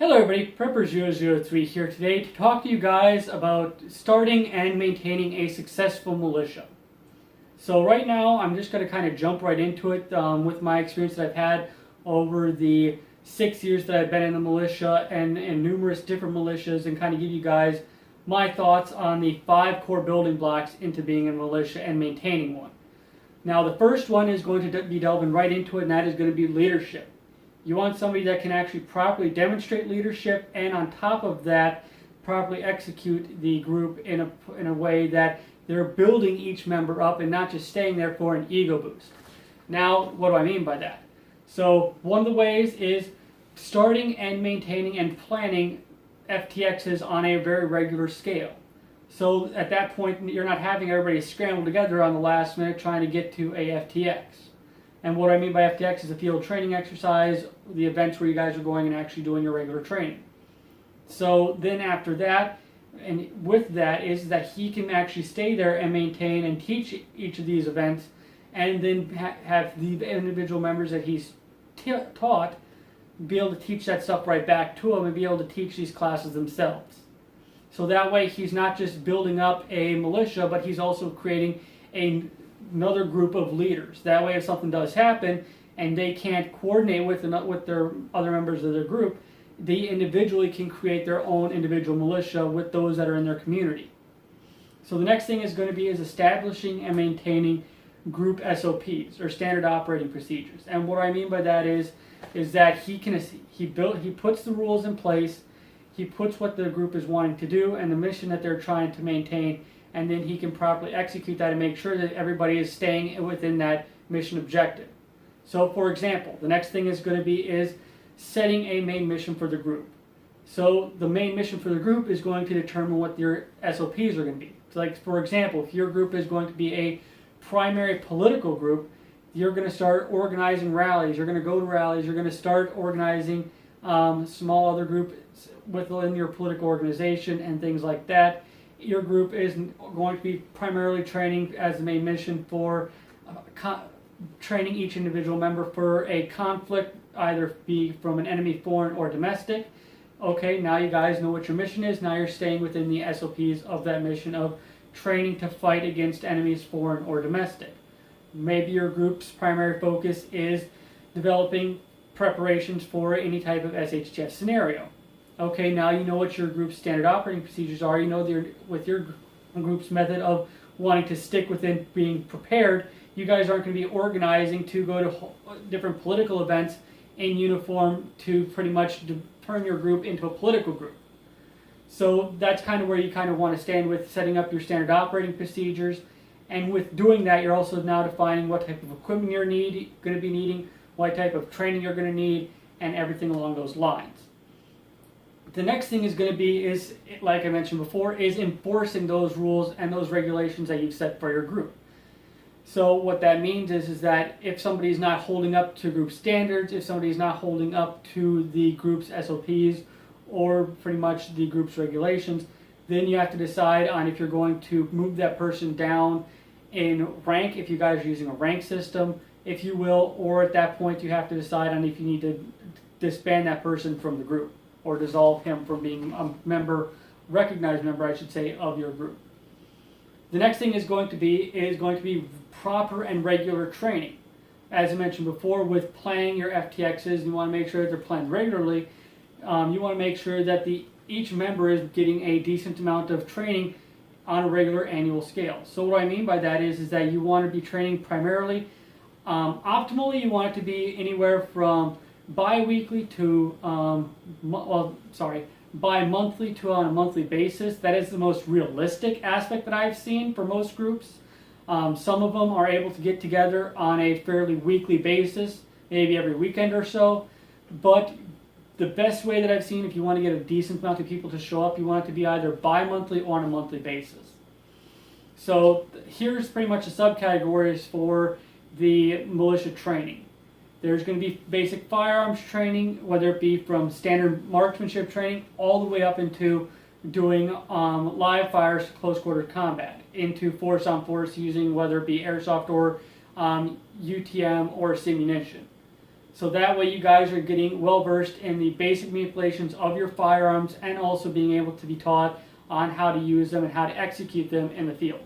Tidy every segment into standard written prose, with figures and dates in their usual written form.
Hello everybody, Prepper003 here today to talk to you guys about starting and maintaining a successful militia. So right now I'm just going to kind of jump right into it with my experience that I've had over the 6 years that I've been in the militia and numerous different militias, and kind of give you guys my thoughts on the 5 core building blocks into being a militia and maintaining one. Now the first one is going to be delving right into it, and that is going to be leadership. You want somebody that can actually properly demonstrate leadership, and on top of that, properly execute the group in a way that they're building each member up and not just staying there for an ego boost. Now, what do I mean by that? So one of the ways is starting and maintaining and planning FTXs on a very regular scale. So at that point, you're not having everybody scramble together on the last minute trying to get to a FTX. And what I mean by FTX is a field training exercise, the events where you guys are going and actually doing your regular training. So then after that, and with that, is that he can actually stay there and maintain and teach each of these events, and then have the individual members that he's taught be able to teach that stuff right back to him and be able to teach these classes themselves. So that way he's not just building up a militia, but he's also creating another group of leaders. That way if something does happen and they can't coordinate with their other members of their group, they individually can create their own individual militia with those that are in their community. So the next thing is going to be establishing and maintaining group SOPs, or standard operating procedures. And what I mean by that is that he puts the rules in place, he puts what the group is wanting to do and the mission that they're trying to maintain, and then he can properly execute that and make sure that everybody is staying within that mission objective. So for example, the next thing is going to be setting a main mission for the group. So the main mission for the group is going to determine what your SOPs are going to be. So like for example, if your group is going to be a primary political group, you're going to start organizing rallies, you're going to go to rallies, you're going to start organizing small other groups within your political organization and things like that. Your group is going to be primarily training as the main mission for training each individual member for a conflict, either be from an enemy, foreign, or domestic. Okay, now you guys know what your mission is. Now you're staying within the SOPs of that mission of training to fight against enemies, foreign or domestic. Maybe your group's primary focus is developing preparations for any type of SHTF scenario. Okay, now you know what your group's standard operating procedures are. You know with your group's method of wanting to stick within being prepared, you guys aren't going to be organizing to go to different political events in uniform to pretty much turn your group into a political group. So that's kind of where you kind of want to stand with setting up your standard operating procedures. And with doing that, you're also now defining what type of equipment you're going to be needing, what type of training you're going to need, and everything along those lines. The next thing is going to be, like I mentioned before, is enforcing those rules and those regulations that you've set for your group. So what that means is that if somebody's not holding up to group standards, if somebody's not holding up to the group's SOPs or pretty much the group's regulations, then you have to decide on if you're going to move that person down in rank, if you guys are using a rank system, if you will, or at that point you have to decide on if you need to disband that person from the group, or dissolve him from being a member, recognized member, I should say, of your group. The next thing is going to be proper and regular training. As I mentioned before, with planning your FTXs, you want to make sure that they're planned regularly. You want to make sure that each member is getting a decent amount of training on a regular annual scale. So what I mean by that is that you want to be training primarily, optimally you want it to be anywhere from bi-monthly to on a monthly basis. That is the most realistic aspect that I've seen for most groups. Some of them are able to get together on a fairly weekly basis, maybe every weekend or so. But the best way that I've seen, if you want to get a decent amount of people to show up, you want it to be either bi-monthly or on a monthly basis. So here's pretty much the subcategories for the militia training. There's going to be basic firearms training, whether it be from standard marksmanship training all the way up into doing live fires to close quarter combat, into force on force using whether it be airsoft or UTM or simunition. So that way you guys are getting well versed in the basic manipulations of your firearms and also being able to be taught on how to use them and how to execute them in the field.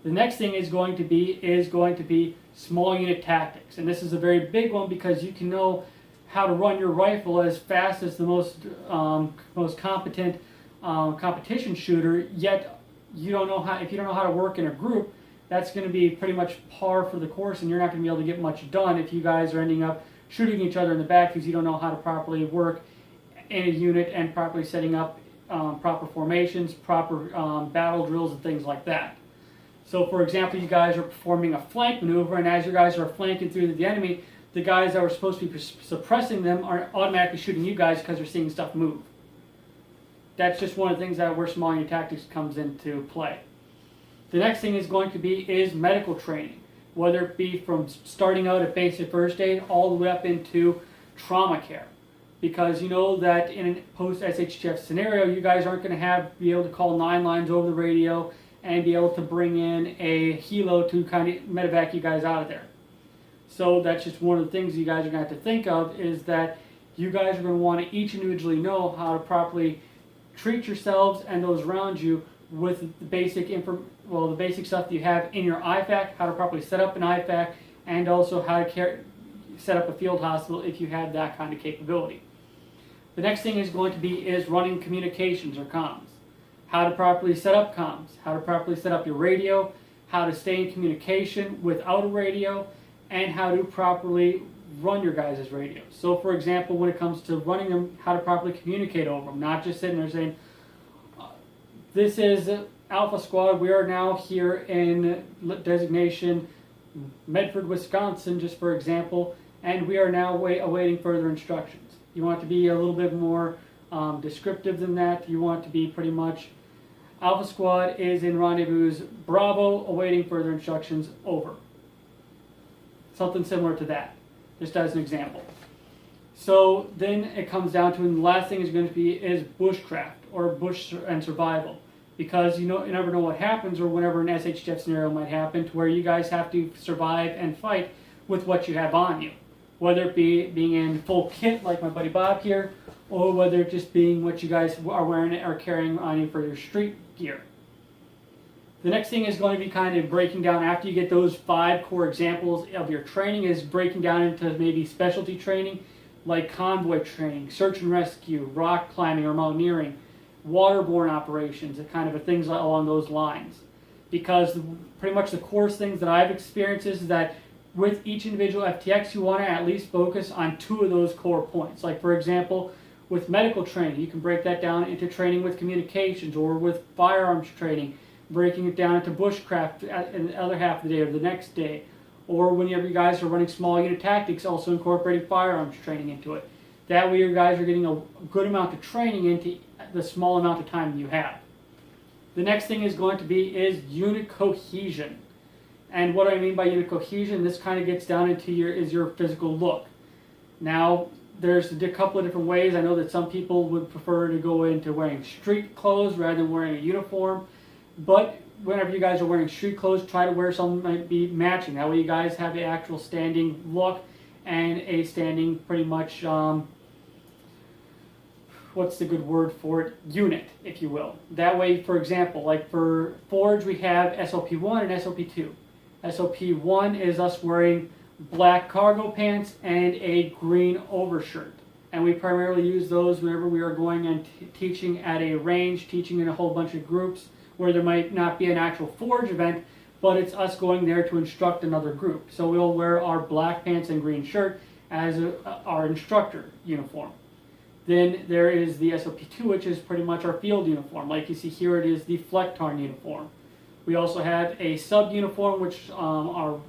The next thing is going to be small unit tactics. And this is a very big one because you can know how to run your rifle as fast as the most competent competition shooter, yet if you don't know how to work in a group, that's going to be pretty much par for the course, and you're not going to be able to get much done if you guys are ending up shooting each other in the back because you don't know how to properly work in a unit and properly setting up proper formations, proper battle drills, and things like that. So, for example, you guys are performing a flank maneuver, and as you guys are flanking through the enemy, the guys that were supposed to be suppressing them are automatically shooting you guys because they're seeing stuff move. That's just one of the things where small unit tactics comes into play. The next thing is going to be medical training, whether it be from starting out at basic first aid all the way up into trauma care. Because you know that in a post-SHTF scenario, you guys aren't going to be able to call 9 lines over the radio and be able to bring in a helo to kind of medevac you guys out of there. So that's just one of the things you guys are going to have to think of, is that you guys are going to want to each individually know how to properly treat yourselves and those around you with the basic stuff that you have in your IFAC, how to properly set up an IFAC, and also how to set up a field hospital if you have that kind of capability. The next thing is going to be running communications or comms. How to properly set up comms, how to properly set up your radio, how to stay in communication without a radio, and how to properly run your guys' radios. So for example, when it comes to running them, how to properly communicate over them, not just sitting there saying, this is Alpha Squad, we are now here in designation Medford, Wisconsin, just for example, and we are now awaiting further instructions. You want to be a little bit more descriptive than that. You want to be pretty much, Alpha Squad is in rendezvous Bravo, awaiting further instructions, over. Something similar to that, just as an example. So then it comes down to, and the last thing is going to be bushcraft or bush and survival, because you never know what happens, or whenever an SHTF scenario might happen, to where you guys have to survive and fight with what you have on you, whether it be being in full kit like my buddy Bob here, or whether it just being what you guys are wearing or carrying on you for your street gear. The next thing is going to be kind of breaking down, after you get those 5 core examples of your training, is breaking down into maybe specialty training like convoy training, search and rescue, rock climbing or mountaineering, waterborne operations, and kind of things along those lines. Because pretty much the core things that I've experienced is that with each individual FTX, you want to at least focus on 2 of those core points. Like for example, with medical training, you can break that down into training with communications, or with firearms training, breaking it down into bushcraft in the other half of the day or the next day. Or whenever you guys are running small unit tactics, also incorporating firearms training into it. That way you guys are getting a good amount of training into the small amount of time you have. The next thing is going to be unit cohesion. And what I mean by unit cohesion, this kind of gets down into your physical look. Now, there's a couple of different ways. I know that some people would prefer to go into wearing street clothes rather than wearing a uniform. But whenever you guys are wearing street clothes, try to wear something that might be matching. That way you guys have the actual standing look and a standing pretty much, what's the good word for it? Unit, if you will. That way, for example, like for Forge, we have SOP1 and SOP2. SOP1 is us wearing black cargo pants and a green overshirt. And we primarily use those whenever we are going and teaching at a range, teaching in a whole bunch of groups, where there might not be an actual Forge event, but it's us going there to instruct another group. So we'll wear our black pants and green shirt as our instructor uniform. Then there is the SOP2, which is pretty much our field uniform. Like you see here, it is the Flectarn uniform. We also have a sub-uniform, which our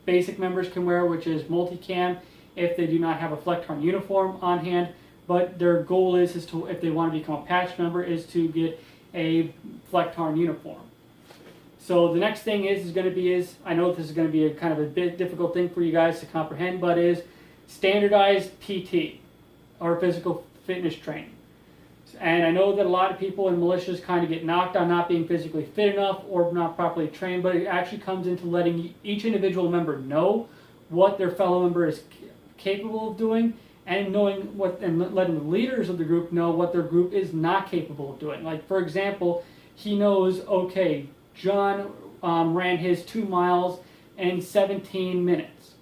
basic members can wear, which is multicam if they do not have a Flectarn uniform on hand. But their goal is to, if they want to become a patch member, is to get a Flectarn uniform. So the next thing is going to be, I know this is going to be a kind of a bit difficult thing for you guys to comprehend, but is standardized PT, or physical fitness training. And I know that a lot of people in militias kind of get knocked on not being physically fit enough or not properly trained, but it actually comes into letting each individual member know what their fellow member is capable of doing, and knowing what, and letting the leaders of the group know what their group is not capable of doing. Like, for example, he knows, okay, John ran his 2 miles in 17 minutes.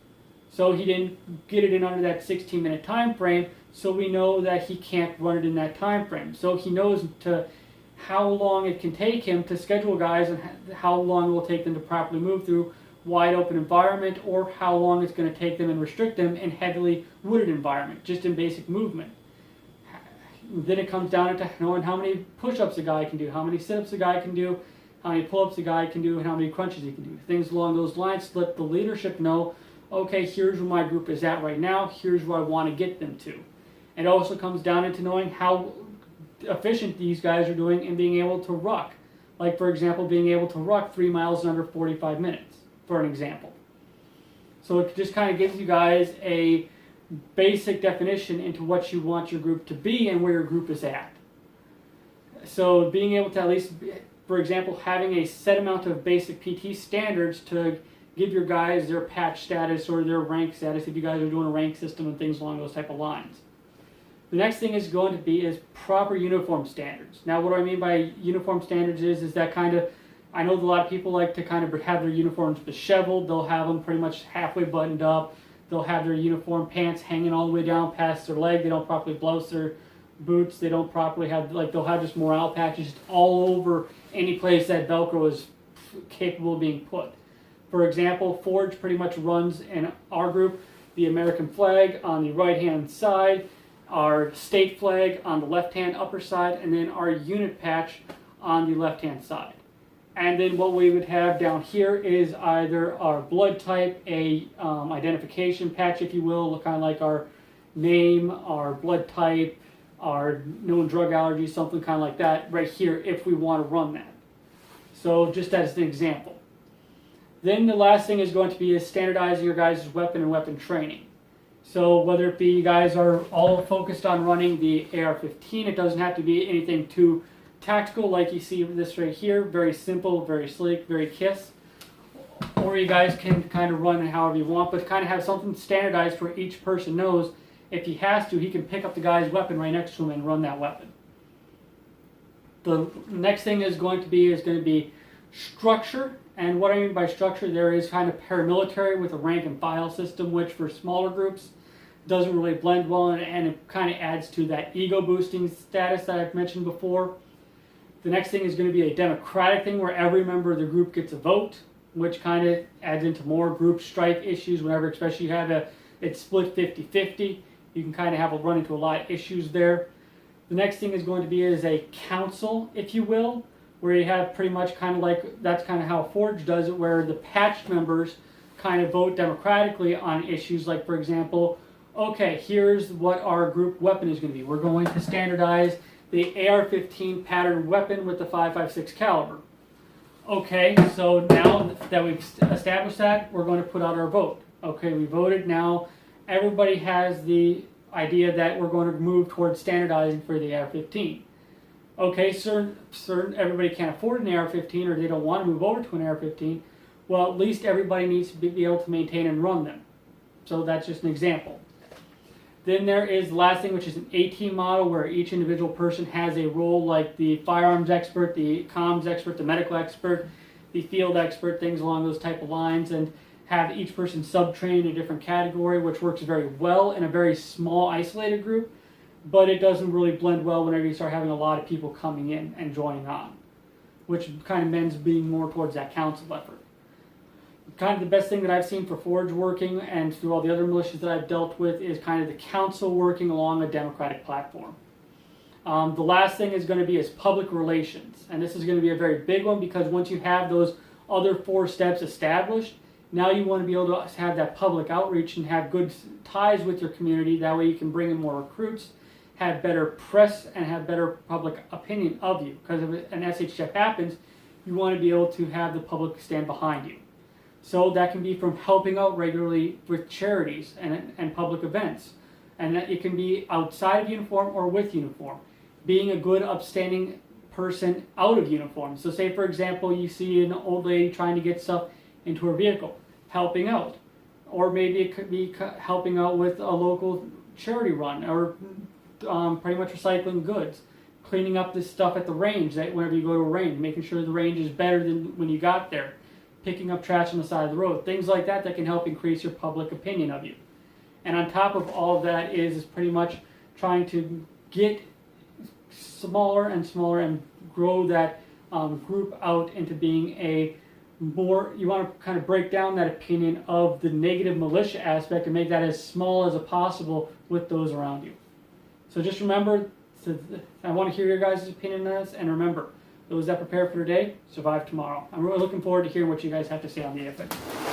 So he didn't get it in under that 16-minute time frame, so we know that he can't run it in that time frame. So he knows how long it can take him to schedule guys and how long it will take them to properly move through wide open environment, or how long it's going to take them and restrict them in heavily wooded environment, just in basic movement. Then it comes down to knowing how many push-ups a guy can do, how many sit-ups a guy can do, how many pull-ups a guy can do, and how many crunches he can do. Things along those lines to let the leadership know, okay, here's where my group is at right now, here's where I want to get them to. And it also comes down into knowing how efficient these guys are doing in being able to ruck. Like, for example, being able to ruck 3 miles in under 45 minutes, for an example. So it just kind of gives you guys a basic definition into what you want your group to be and where your group is at. So being able to at least, for example, having a set amount of basic PT standards to give your guys their patch status or their rank status if you guys are doing a rank system and things along those type of lines. The next thing is going to be is proper uniform standards. Now, what do I mean by uniform standards is that kind of, I know a lot of people like to kind of have their uniforms disheveled. They'll have them pretty much halfway buttoned up. They'll have their uniform pants hanging all the way down past their leg. They don't properly blouse their boots. They don't properly have, like, they'll have just morale patches all over any place that Velcro is capable of being put. For example, Forge pretty much runs in our group the American flag on the right-hand side, our state flag on the left-hand upper side, and then our unit patch on the left-hand side. And then what we would have down here is either our blood type, a identification patch, if you will, kind of like our name, our blood type, our known drug allergies, something kind of like that right here if we want to run that. So just as an example. Then the last thing is going to be is standardizing your guys' weapon and weapon training. So whether it be you guys are all focused on running the AR-15, it doesn't have to be anything too tactical like you see this right here, very simple, very sleek, very KISS. Or you guys can kind of run it however you want, but kind of have something standardized where each person knows if he has to, he can pick up the guy's weapon right next to him and run that weapon. The next thing is going to be structure. And what I mean by structure there is kind of paramilitary with a rank and file system, which for smaller groups doesn't really blend well, and it kind of adds to that ego boosting status that I've mentioned before. The next thing is going to be a democratic thing where every member of the group gets a vote, which kind of adds into more group strife issues whenever, especially you have it's split 50-50. You can kind of have a run into a lot of issues there. The next thing is going to be is a council, if you will, where you have pretty much kind of like, that's kind of how Forge does it, where the patched members kind of vote democratically on issues like, for example, okay, here's what our group weapon is going to be. We're going to standardize the AR-15 pattern weapon with the 5.56 caliber. Okay, so now that we've established that, we're going to put out our vote. Okay, we voted. Now everybody has the idea that we're going to move towards standardizing for the AR-15. Okay, certain everybody can't afford an AR-15 or they don't want to move over to an AR-15. Well, at least everybody needs to be able to maintain and run them. So that's just an example. Then there is the last thing, which is an A-team model, where each individual person has a role, like the firearms expert, the comms expert, the medical expert, the field expert, things along those type of lines, and have each person sub-trained in a different category, which works very well in a very small, isolated group, but it doesn't really blend well whenever you start having a lot of people coming in and joining on, which kind of ends being more towards that council effort. Kind of the best thing that I've seen for Forge working and through all the other militias that I've dealt with is kind of the council working along a democratic platform. The last thing is going to be is public relations, and this is going to be a very big one because once you have those other 4 steps established, now you want to be able to have that public outreach and have good ties with your community. That way you can bring in more recruits, have better press, and have better public opinion of you. Because if an SHF happens, you want to be able to have the public stand behind you. So that can be from helping out regularly with charities and public events. And that it can be outside of uniform or with uniform. Being a good, upstanding person out of uniform. So say, for example, you see an old lady trying to get stuff into her vehicle, helping out. or maybe it could be helping out with a local charity run, or pretty much recycling goods, cleaning up this stuff at the range, that whenever you go to a range, making sure the range is better than when you got there, picking up trash on the side of the road, things like that that can help increase your public opinion of you. And on top of all of that is pretty much trying to get smaller and smaller and grow that group out into being a more, you want to kind of break down that opinion of the negative militia aspect and make that as small as possible with those around you. So just remember, I want to hear your guys' opinion on this, and remember, those that prepare for today survive tomorrow. I'm really looking forward to hearing what you guys have to say on the AFX.